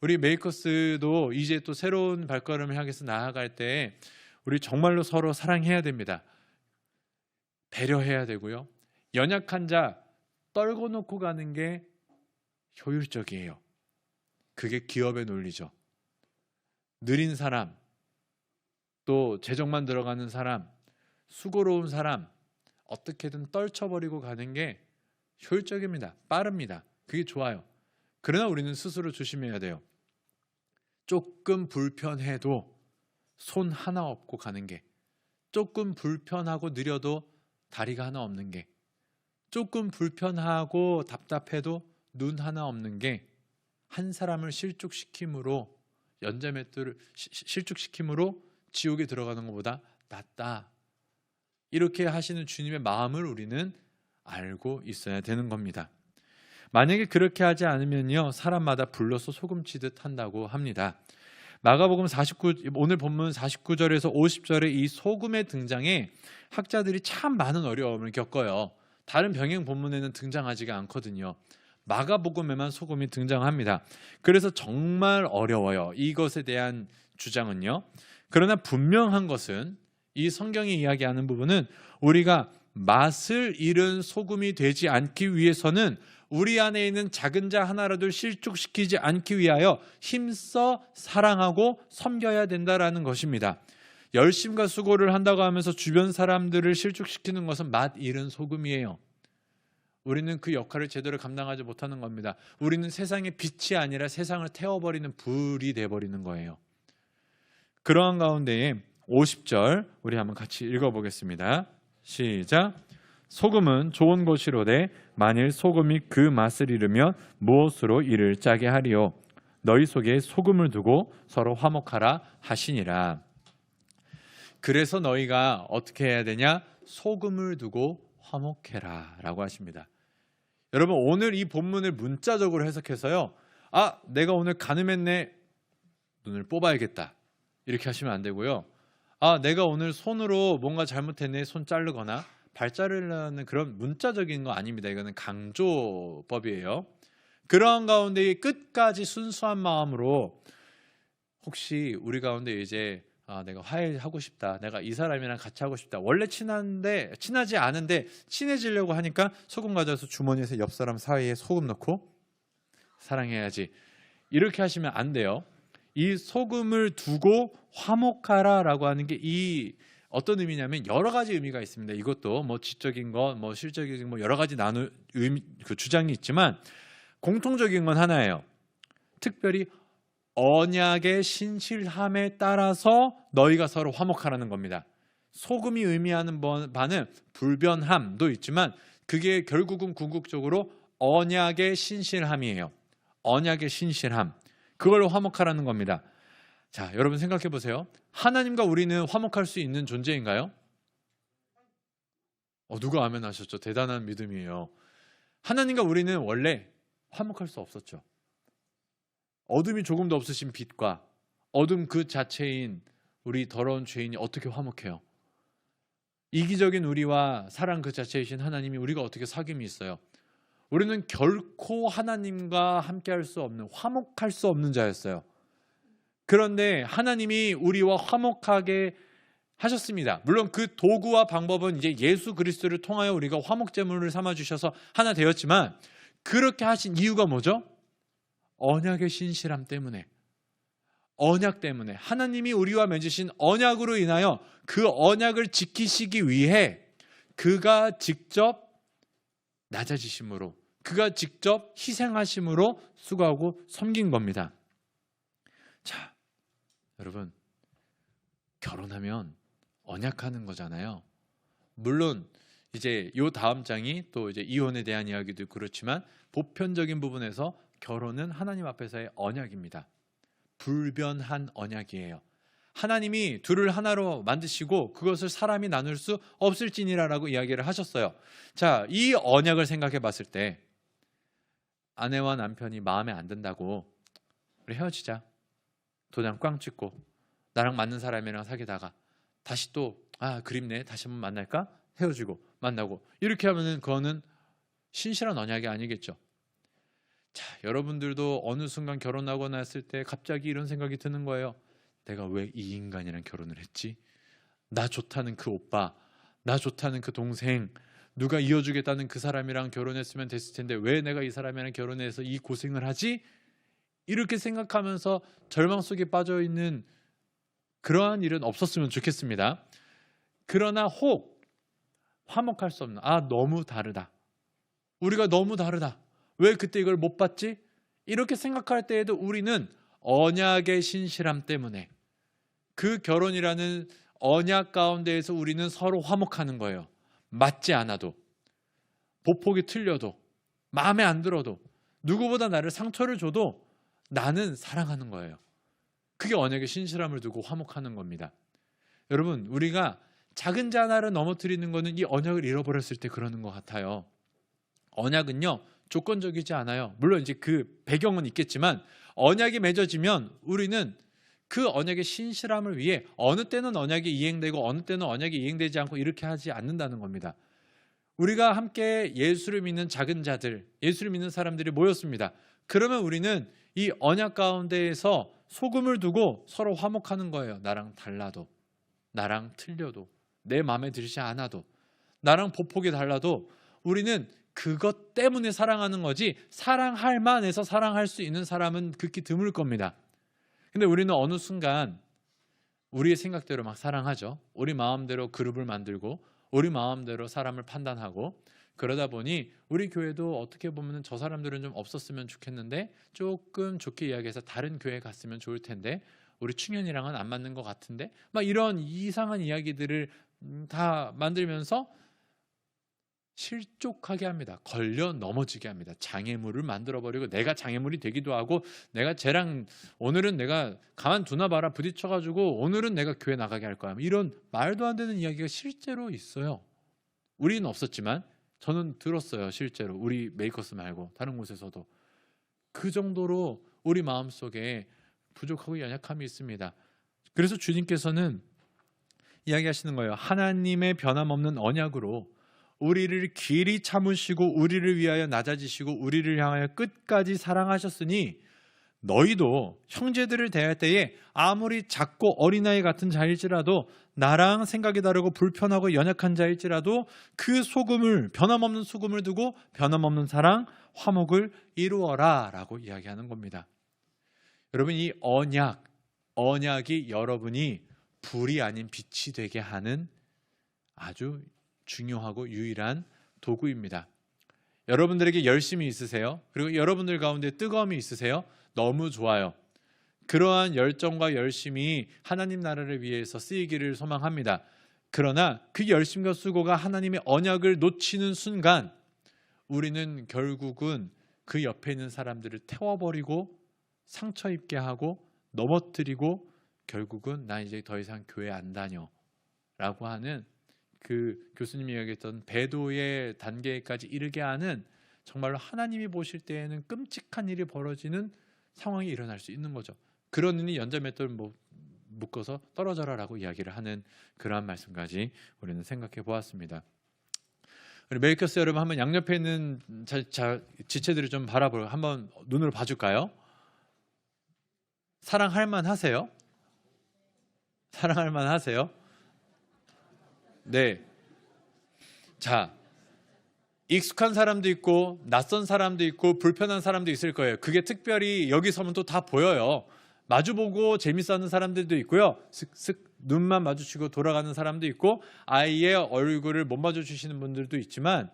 우리 메이커스도 이제 또 새로운 발걸음을 향해서 나아갈 때 우리 정말로 서로 사랑해야 됩니다. 배려해야 되고요. 연약한 자 떨궈 놓고 가는 게 효율적이에요. 그게 기업의 논리죠. 느린 사람, 또 재정만 들어가는 사람, 수고로운 사람 어떻게든 떨쳐버리고 가는 게 효율적입니다. 빠릅니다. 그게 좋아요. 그러나 우리는 스스로 조심해야 돼요. 조금 불편해도 손 하나 없고 가는 게, 조금 불편하고 느려도 다리가 하나 없는 게, 조금 불편하고 답답해도 눈 하나 없는 게 한 사람을 실족시킴으로, 연자맷돌을 실족시킴으로 지옥에 들어가는 것보다 낫다. 이렇게 하시는 주님의 마음을 우리는 알고 있어야 되는 겁니다. 만약에 그렇게 하지 않으면요, 사람마다 불러서 소금치듯 한다고 합니다. 마가복음 49, 오늘 본문 49절에서 50절의 이 소금의 등장에 학자들이 참 많은 어려움을 겪어요. 다른 병행 본문에는 등장하지가 않거든요. 마가복음에만 소금이 등장합니다. 그래서 정말 어려워요, 이것에 대한 주장은요. 그러나 분명한 것은, 이 성경이 이야기하는 부분은 우리가 맛을 잃은 소금이 되지 않기 위해서는 우리 안에 있는 작은 자 하나라도 실족시키지 않기 위하여 힘써 사랑하고 섬겨야 된다라는 것입니다. 열심과 수고를 한다고 하면서 주변 사람들을 실족시키는 것은 맛 잃은 소금이에요. 우리는 그 역할을 제대로 감당하지 못하는 겁니다. 우리는 세상의 빛이 아니라 세상을 태워버리는 불이 돼버리는 거예요. 그러한 가운데에 50절 우리 한번 같이 읽어보겠습니다. 시작. 소금은 좋은 것이로되 만일 소금이 그 맛을 잃으면 무엇으로 이를 짜게 하리요. 너희 속에 소금을 두고 서로 화목하라 하시니라. 그래서 너희가 어떻게 해야 되냐? 소금을 두고 화목해라 라고 하십니다. 여러분, 오늘 이 본문을 문자적으로 해석해서요, 내가 오늘 간음했네, 눈을 뽑아야겠다, 이렇게 하시면 안 되고요. 내가 오늘 손으로 뭔가 잘못했네, 손 자르거나 발 자르려는 그런 문자적인 거 아닙니다. 이거는 강조법이에요. 그러한 가운데 끝까지 순수한 마음으로, 혹시 우리 가운데 이제 내가 화해하고 싶다, 내가 이 사람이랑 같이 하고 싶다, 원래 친하지 않은데 친해지려고 하니까 소금 가져와서 주머니에서 옆 사람 사이에 소금 넣고 사랑해야지, 이렇게 하시면 안 돼요. 이 소금을 두고 화목하라 라고 하는 게 이 어떤 의미냐면 여러 가지 의미가 있습니다. 이것도 뭐 지적인 것, 뭐 실적인 뭐 여러 가지 그 주장이 있지만 공통적인 건 하나예요. 특별히 언약의 신실함에 따라서 너희가 서로 화목하라는 겁니다. 소금이 의미하는 바는 불변함도 있지만 그게 결국은 궁극적으로 언약의 신실함이에요. 언약의 신실함. 그걸로 화목하라는 겁니다. 자, 여러분 생각해 보세요. 하나님과 우리는 화목할 수 있는 존재인가요? 누가 아멘 하셨죠? 대단한 믿음이에요. 하나님과 우리는 원래 화목할 수 없었죠. 어둠이 조금도 없으신 빛과 어둠 그 자체인 우리 더러운 죄인이 어떻게 화목해요? 이기적인 우리와 사랑 그 자체이신 하나님이 우리가 어떻게 사귐이 있어요? 우리는 결코 하나님과 함께할 수 없는, 화목할 수 없는 자였어요. 그런데 하나님이 우리와 화목하게 하셨습니다. 물론 그 도구와 방법은 이제 예수 그리스도를 통하여 우리가 화목제물을 삼아 주셔서 하나 되었지만, 그렇게 하신 이유가 뭐죠? 언약의 신실함 때문에, 언약 때문에, 하나님이 우리와 맺으신 언약으로 인하여 그 언약을 지키시기 위해 그가 직접 낮아지심으로, 그가 직접 희생하심으로 수고하고 섬긴 겁니다. 자, 여러분, 결혼하면 언약하는 거잖아요. 물론 이제 요 다음 장이 또 이제 이혼에 대한 이야기도 그렇지만, 보편적인 부분에서 결혼은 하나님 앞에서의 언약입니다. 불변한 언약이에요. 하나님이 둘을 하나로 만드시고 그것을 사람이 나눌 수 없을지니라라고 이야기를 하셨어요. 자, 이 언약을 생각해 봤을 때, 아내와 남편이 마음에 안 든다고 우리 헤어지자, 도장 꽝 찍고 나랑 맞는 사람이랑 사귀다가 다시 또 그립네, 다시 한번 만날까? 헤어지고 만나고, 이렇게 하면은 그거는 신실한 언약이 아니겠죠. 자, 여러분들도 어느 순간 결혼하고 났을 때 갑자기 이런 생각이 드는 거예요. 내가 왜 이 인간이랑 결혼을 했지? 나 좋다는 그 오빠, 나 좋다는 그 동생, 누가 이어주겠다는 그 사람이랑 결혼했으면 됐을 텐데 왜 내가 이 사람이랑 결혼해서 이 고생을 하지? 이렇게 생각하면서 절망 속에 빠져 있는 그러한 일은 없었으면 좋겠습니다. 그러나 혹 화목할 수 없는, 너무 다르다, 우리가 너무 다르다, 왜 그때 이걸 못 봤지? 이렇게 생각할 때에도 우리는 언약의 신실함 때문에, 그 결혼이라는 언약 가운데에서 우리는 서로 화목하는 거예요. 맞지 않아도, 보폭이 틀려도, 마음에 안 들어도, 누구보다 나를 상처를 줘도 나는 사랑하는 거예요. 그게 언약의 신실함을 두고 화목하는 겁니다. 여러분, 우리가 작은 자 하나를 넘어뜨리는 거는 이 언약을 잃어버렸을 때 그러는 것 같아요. 언약은요, 조건적이지 않아요. 물론 이제 그 배경은 있겠지만, 언약이 맺어지면 우리는 그 언약의 신실함을 위해 어느 때는 언약이 이행되고 어느 때는 언약이 이행되지 않고 이렇게 하지 않는다는 겁니다. 우리가 함께 예수를 믿는 작은 자들, 예수를 믿는 사람들이 모였습니다. 그러면 우리는 이 언약 가운데에서 소금을 두고 서로 화목하는 거예요. 나랑 달라도, 나랑 틀려도, 내 마음에 들지 않아도, 나랑 보폭이 달라도 우리는 그것 때문에 사랑하는 거지, 사랑할 만해서 사랑할 수 있는 사람은 극히 드물 겁니다. 근데 우리는 어느 순간 우리의 생각대로 막 사랑하죠. 우리 마음대로 그룹을 만들고 우리 마음대로 사람을 판단하고, 그러다 보니 우리 교회도 어떻게 보면 저 사람들은 좀 없었으면 좋겠는데, 조금 좋게 이야기해서 다른 교회 갔으면 좋을 텐데, 우리 충현이랑은 안 맞는 것 같은데, 막 이런 이상한 이야기들을 다 만들면서 실족하게 합니다. 걸려 넘어지게 합니다. 장애물을 만들어버리고, 내가 장애물이 되기도 하고, 내가 쟤랑 오늘은 내가 가만두나 봐라, 부딪혀가지고 오늘은 내가 교회 나가게 할 거야, 이런 말도 안 되는 이야기가 실제로 있어요. 우리는 없었지만 저는 들었어요. 실제로 우리 메이커스 말고 다른 곳에서도 그 정도로 우리 마음속에 부족하고 연약함이 있습니다. 그래서 주님께서는 이야기하시는 거예요. 하나님의 변함없는 언약으로 우리를 길이 참으시고 우리를 위하여 낮아지시고 우리를 향하여 끝까지 사랑하셨으니, 너희도 형제들을 대할 때에 아무리 작고 어린아이 같은 자일지라도, 나랑 생각이 다르고 불편하고 연약한 자일지라도 그 소금을, 변함없는 소금을 두고 변함없는 사랑, 화목을 이루어라 라고 이야기하는 겁니다. 여러분, 이 언약이 여러분이 불이 아닌 빛이 되게 하는 아주 중요하고 유일한 도구입니다. 여러분들에게 열심이 있으세요? 그리고 여러분들 가운데 뜨거움이 있으세요? 너무 좋아요. 그러한 열정과 열심이 하나님 나라를 위해서 쓰이기를 소망합니다. 그러나 그 열심과 수고가 하나님의 언약을 놓치는 순간, 우리는 결국은 그 옆에 있는 사람들을 태워버리고 상처 입게 하고 넘어뜨리고, 결국은 나 이제 더 이상 교회 안 다녀 라고 하는, 그 교수님이 이야기했던 배도의 단계까지 이르게 하는, 정말로 하나님이 보실 때에는 끔찍한 일이 벌어지는 상황이 일어날 수 있는 거죠. 그러느니 연자맷돌 묶어서 떨어져라 라고 이야기를 하는 그러한 말씀까지 우리는 생각해 보았습니다. 우리 메이커스 여러분, 한번 양옆에 있는 지체들을 좀 한번 눈으로 봐줄까요? 사랑할 만 하세요? 사랑할 만 하세요? 네. 자, 익숙한 사람도 있고 낯선 사람도 있고 불편한 사람도 있을 거예요. 그게 특별히 여기 서면 또 다 보여요. 마주보고 재밌어하는 사람들도 있고요. 슥슥 눈만 마주치고 돌아가는 사람도 있고 아이의 얼굴을 못 마주치시는 분들도 있지만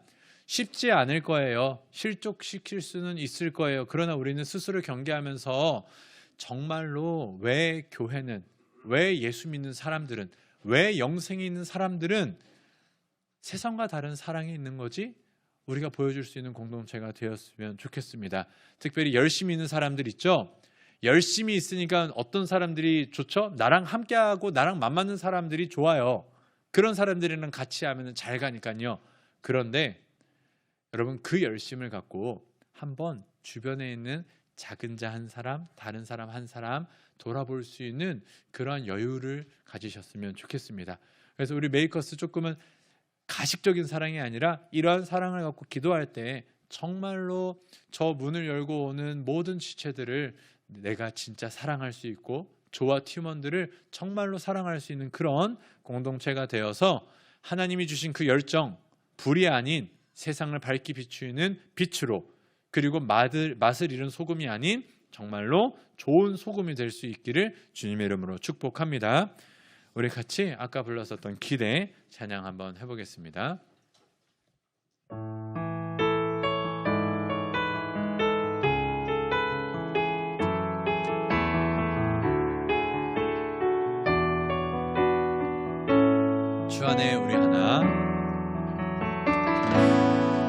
쉽지 않을 거예요. 실족시킬 수는 있을 거예요. 그러나 우리는 스스로 경계하면서 정말로 왜 교회는, 왜 예수 믿는 사람들은, 왜 영생이 있는 사람들은 세상과 다른 사랑이 있는 거지? 우리가 보여줄 수 있는 공동체가 되었으면 좋겠습니다. 특별히 열심히 있는 사람들 있죠? 열심히 있으니까 어떤 사람들이 좋죠? 나랑 함께하고 나랑 맞는 사람들이 좋아요. 그런 사람들이랑 같이 하면 잘 가니까요. 그런데 여러분 그 열심을 갖고 한번 주변에 있는 작은 자 한 사람, 다른 사람 한 사람 돌아볼 수 있는 그러한 여유를 가지셨으면 좋겠습니다. 그래서 우리 메이커스 조금은 가식적인 사랑이 아니라 이러한 사랑을 갖고 기도할 때 정말로 저 문을 열고 오는 모든 지체들을 내가 진짜 사랑할 수 있고 저와 팀원들을 정말로 사랑할 수 있는 그런 공동체가 되어서 하나님이 주신 그 열정, 불이 아닌 세상을 밝게 비추는 빛으로, 그리고 맛을 잃은 소금이 아닌 정말로 좋은 소금이 될 수 있기를 주님의 이름으로 축복합니다. 우리 같이 아까 불렀었던 기대 찬양 한번 해보겠습니다. 주 안에 우리 하나,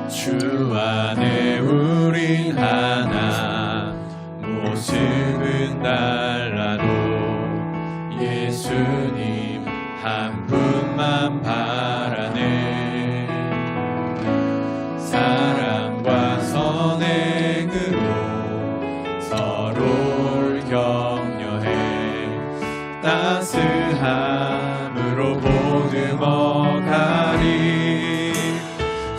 주 안에 우린 하나, 모습은 달라도 예수님 한 분만 바라네. 사랑과 선행으로 서로를 격려해 따스함으로 보듬어가리.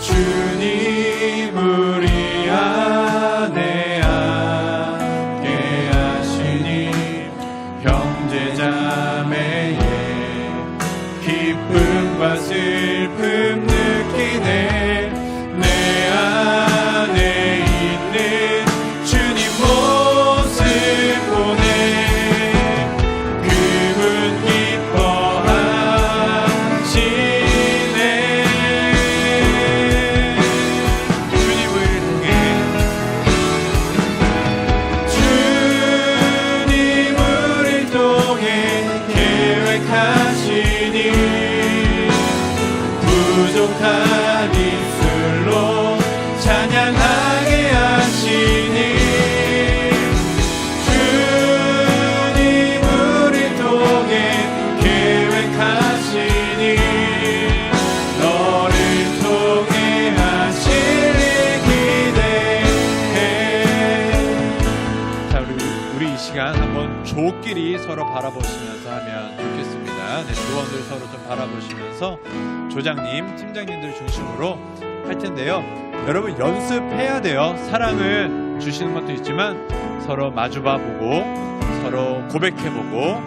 주님 우리 안에 함께 하시니 형제자매의 기쁨과 슬픔 느끼네. 내 안에 있는 주님 모습 보네. 그분 기뻐하시네. 주님을 향해, 주님 우리 통해 계획하시니 부족한 입술로 찬양하게 하시니. 주님 우리 통해 계획하시니 너를 통해 하실 일 기대해. 자, 우리 이 시간 한번 조끼리 서로 바라보시면서 하면 좋겠습니다. 네, 조원들 서로 좀 바라보시면서 조장님, 팀장님들 중심으로 할 텐데요. 여러분 연습해야 돼요. 사랑을 주시는 것도 있지만 서로 마주봐보고 서로 고백해보고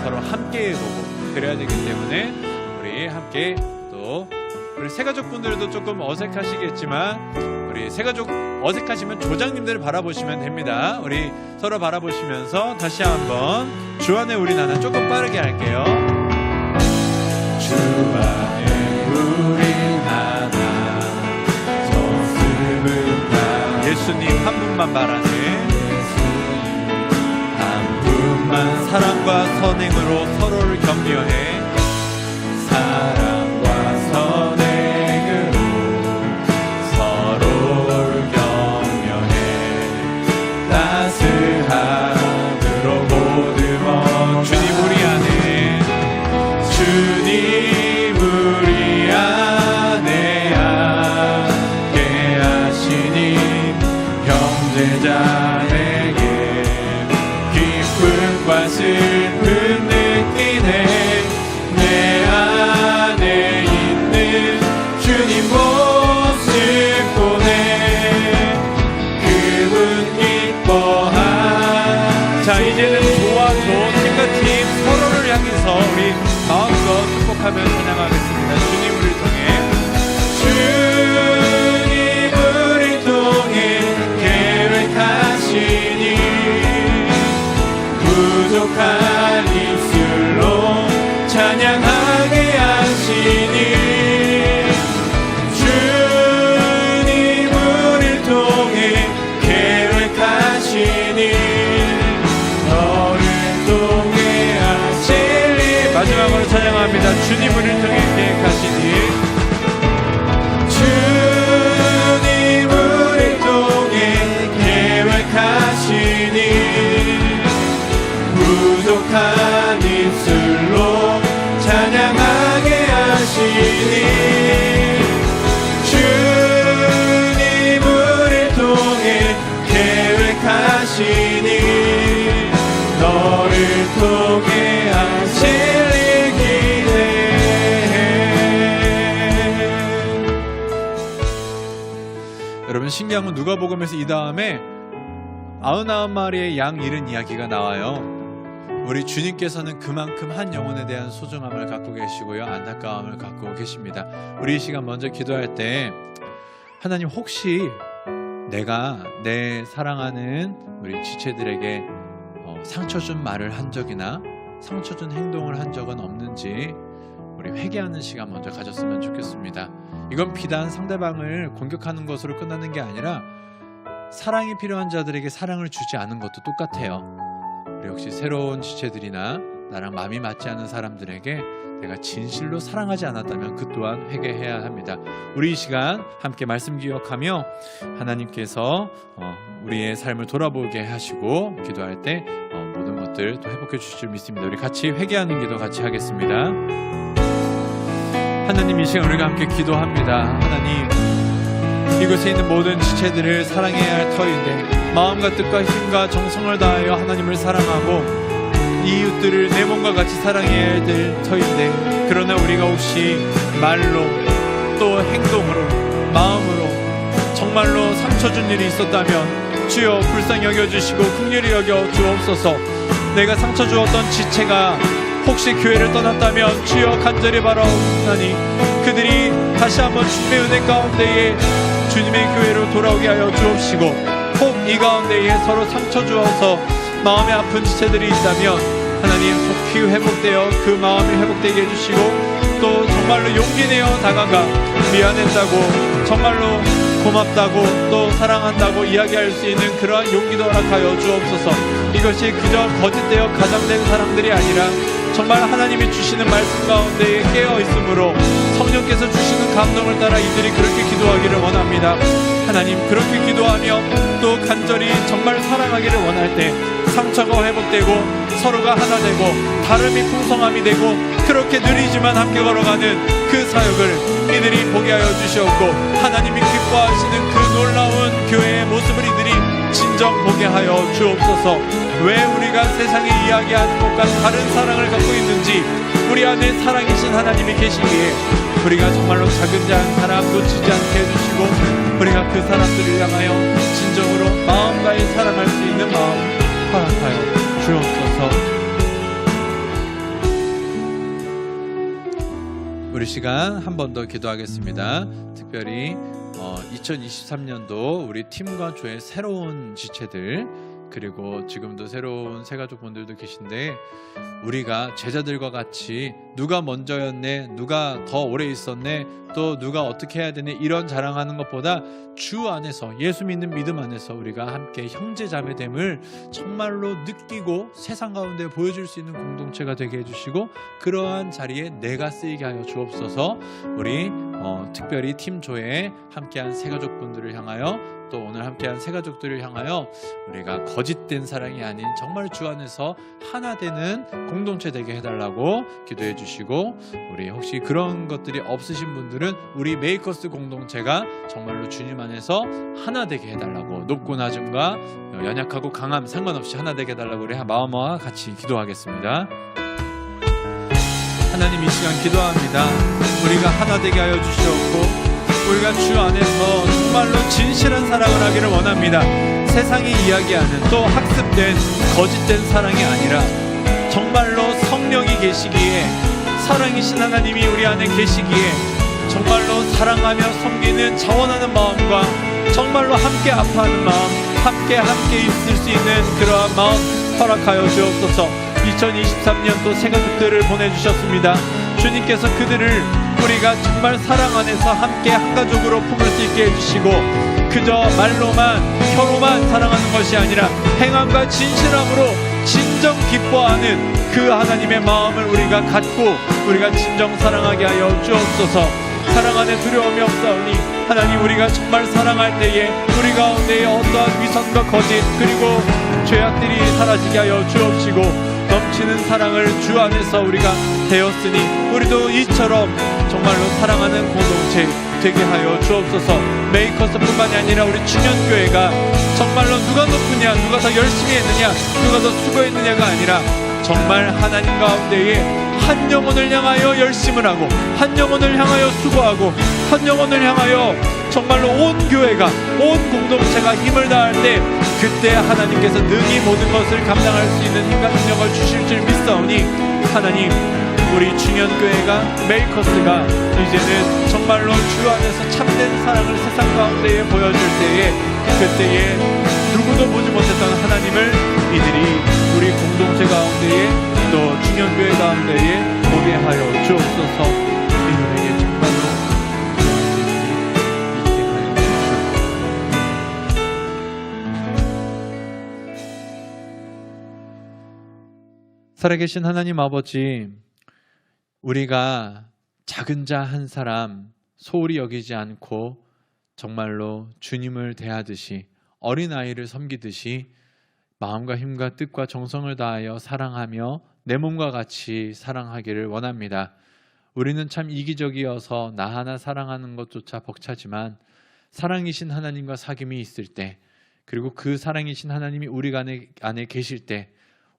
서로 함께해보고 그래야 되기 때문에 우리 함께 또 우리 새가족분들도 조금 어색하시겠지만 우리 새가족 어색하시면 조장님들을 바라보시면 됩니다. 우리 서로 바라보시면서 다시 한번 주 안에 우린 하나 조금 빠르게 할게요. 주 안에 우린 하나, 모습은 다 예수님 한 분만 바라네. 한 분만 사랑과 선행으로 서로를 격려해. 사랑과 선행으로 서로를 격려해 따스함으로 보듬어. 주님 우리 안에, 주님 우리 안에 함께 하시니 형제자에게 기쁨과 슬픔 느끼네. 내 안에 있는 주님 모습 보네. 그분 기뻐하. 자, 이제는 저와 저 팀과 팀 서로를 향해서 우리 마음껏 축복하며 찬양하겠습니다. 주님 주님 우리를 통해 계획하시니 주님 우리를 통해 계획하시니 부족한 입술로 찬양하게 하시니 주님 우리를 통해 계획하시니 너를 통해 하실 일 기대해. 여러분 신기한 건 누가복음에서 이 다음에 99마리의 양 잃은 이야기가 나와요. 우리 주님께서는 그만큼 한 영혼에 대한 소중함을 갖고 계시고요, 안타까움을 갖고 계십니다. 우리 이 시간 먼저 기도할 때 하나님, 혹시 내가 내 사랑하는 우리 지체들에게 상처 준 말을 한 적이나 상처 준 행동을 한 적은 없는지 우리 회개하는 시간 먼저 가졌으면 좋겠습니다. 이건 비단 상대방을 공격하는 것으로 끝나는 게 아니라 사랑이 필요한 자들에게 사랑을 주지 않은 것도 똑같아요. 우리 혹시 새로운 지체들이나 나랑 마음이 맞지 않는 사람들에게 내가 진실로 사랑하지 않았다면 그 또한 회개해야 합니다. 우리 이 시간 함께 말씀 기억하며 하나님께서 우리의 삶을 돌아보게 하시고 기도할 때 모든 것들 또 회복해 주실 줄 믿습니다. 우리 같이 회개하는 기도 같이 하겠습니다. 하나님, 이 시간 우리가 함께 기도합니다. 하나님, 이곳에 있는 모든 지체들을 사랑해야 할 터인데 마음과 뜻과 힘과 정성을 다하여 하나님을 사랑하고 이웃들을 내 몸과 같이 사랑해야 될 터인데, 그러나 우리가 혹시 말로 또 행동으로 마음으로 정말로 상처 준 일이 있었다면 주여 불쌍히 여겨주시고 긍휼히 여겨 주옵소서. 내가 상처 주었던 지체가 혹시 교회를 떠났다면 주여 간절히 바라옵나니 그들이 다시 한번 주님의 은혜 가운데에 주님의 교회로 돌아오게 하여 주옵시고, 혹 이 가운데에 서로 상처 주어서 마음에 아픈 지체들이 있다면 하나님 속히 회복되어 그 마음이 회복되게 해주시고, 또 정말로 용기 내어 다가가 미안했다고 정말로 고맙다고 또 사랑한다고 이야기할 수 있는 그러한 용기도 허락하여 주옵소서. 이것이 그저 거짓되어 가장된 사람들이 아니라 정말 하나님이 주시는 말씀 가운데에 깨어있으므로 성령께서 주시는 감동을 따라 이들이 그렇게 기도하기를 원합니다. 하나님, 그렇게 기도하며 또 간절히 정말 사랑하기를 원할 때 상처가 회복되고 서로가 하나 되고 다름이 풍성함이 되고 그렇게 느리지만 함께 걸어가는 그 사역을 이들이 보게 하여 주시옵고, 하나님이 기뻐하시는 그 놀라운 교회의 모습을 이들이 진정 보게 하여 주옵소서. 왜 우리가 세상에 이야기하는 것과 다른 사랑을 갖고 있는지 우리 안에 살아계신 하나님이 계시기에 우리가 정말로 작은 사람 놓치지 않게 해주시고 우리가 그 사람들을 향하여 진정으로 마음 다해 사랑할 수 있는 마음 허락하여 주옵소서. 우리 시간 한 번 더 기도하겠습니다. 특별히 2023년도 우리 팀과 조의 새로운 지체들, 그리고 지금도 새로운 새가족분들도 계신데 우리가 제자들과 같이 누가 먼저였네, 누가 더 오래 있었네, 또 누가 어떻게 해야 되네 이런 자랑하는 것보다 주 안에서, 예수 믿는 믿음 안에서 우리가 함께 형제자매됨을 정말로 느끼고 세상 가운데 보여줄 수 있는 공동체가 되게 해주시고, 그러한 자리에 내가 쓰이게 하여 주옵소서. 우리 특별히 팀조에 함께한 새가족분들을 향하여, 또 오늘 함께한 새가족들을 향하여 우리가 거짓된 사랑이 아닌 정말 주 안에서 하나 되는 공동체 되게 해달라고 기도해 주시고, 우리 혹시 그런 것들이 없으신 분들은 우리 메이커스 공동체가 정말로 주님 안에서 하나 되게 해달라고, 높고 낮음과 연약하고 강함 상관없이 하나 되게 해달라고 우리 마음과 같이 기도하겠습니다. 하나님, 이 시간 기도합니다. 우리가 하나 되게 하여 주시옵고 우리가 주 안에서 정말로 진실한 사랑을 하기를 원합니다. 세상이 이야기하는 또 학습된 거짓된 사랑이 아니라 정말로 성령이 계시기에, 사랑이신 하나님이 우리 안에 계시기에 정말로 사랑하며 섬기는 자원하는 마음과 정말로 함께 아파하는 마음, 함께 있을 수 있는 그러한 마음 허락하여 주옵소서. 2023년 또 새가족들을 보내주셨습니다. 주님께서 그들을 우리가 정말 사랑 안에서 함께 한 가족으로 품을 수 있게 해주시고, 그저 말로만 혀로만 사랑하는 것이 아니라 행함과 진실함으로 진정 기뻐하는 그 하나님의 마음을 우리가 갖고 우리가 진정 사랑하게 하여 주옵소서. 사랑 안에 두려움이 없사오니 하나님, 우리가 정말 사랑할 때에 우리 가운데에 어떠한 위선과 거짓 그리고 죄악들이 사라지게 하여 주옵시고, 넘치는 사랑을 주 안에서 우리가 되었으니 우리도 이처럼 정말로 사랑하는 공동체 되게 하여 주옵소서. 메이커스뿐만이 아니라 우리 충현교회가 정말로 누가 높으냐, 누가 더 열심히 했느냐, 누가 더 수고했느냐가 아니라 정말 하나님 가운데에 한 영혼을 향하여 열심을 하고, 한 영혼을 향하여 수고하고, 한 영혼을 향하여 정말로 온 교회가, 온 공동체가 힘을 다할 때, 그때 하나님께서 능히 모든 것을 감당할 수 있는 힘과 능력을 주실 줄 믿사오니, 하나님, 우리 중현교회가, 메이커스가 이제는 정말로 주 안에서 참된 사랑을 세상 가운데에 보여줄 때에, 그때에 누구도 보지 못했던 하나님을 이들이 우리 공동체 가운데에 또 중현교회 가운데에 보게 하여 주옵소서. 이들에게 정말로 있게 하여 주옵소서. 살아계신 하나님 아버지, 우리가 작은 자 한 사람 소홀히 여기지 않고 정말로 주님을 대하듯이, 어린아이를 섬기듯이 마음과 힘과 뜻과 정성을 다하여 사랑하며 내 몸과 같이 사랑하기를 원합니다. 우리는 참 이기적이어서 나 하나 사랑하는 것조차 벅차지만, 사랑이신 하나님과 사귐이 있을 때, 그리고 그 사랑이신 하나님이 우리 안에 계실 때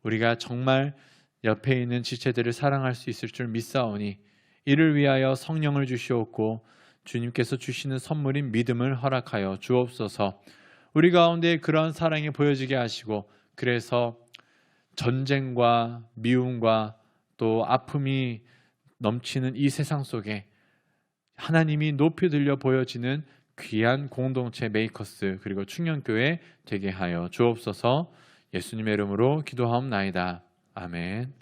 우리가 정말 옆에 있는 지체들을 사랑할 수 있을 줄 믿사오니, 이를 위하여 성령을 주시옵고 주님께서 주시는 선물인 믿음을 허락하여 주옵소서. 우리 가운데 그러한 사랑이 보여지게 하시고, 그래서 전쟁과 미움과 또 아픔이 넘치는 이 세상 속에 하나님이 높이 들려 보여지는 귀한 공동체 메이커스 그리고 충현교회 되게 하여 주옵소서. 예수님의 이름으로 기도하옵나이다. 아멘.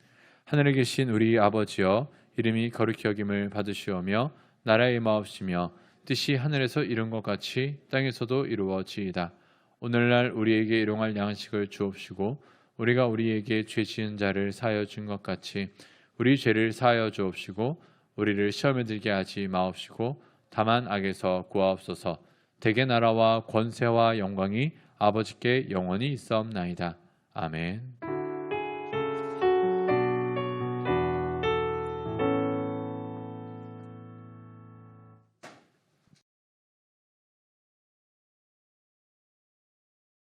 하늘에 계신 우리 아버지여, 이름이 거룩히 여김을 받으시오며 나라의 임하옵시며 뜻이 하늘에서 이룬 것 같이 땅에서도 이루어지이다. 오늘날 우리에게 일용할 양식을 주옵시고, 우리가 우리에게 죄 지은 자를 사하여 준 것 같이 우리 죄를 사하여 주옵시고, 우리를 시험에 들게 하지 마옵시고 다만 악에서 구하옵소서. 대개 나라와 권세와 영광이 아버지께 영원히 있사옵나이다. 아멘.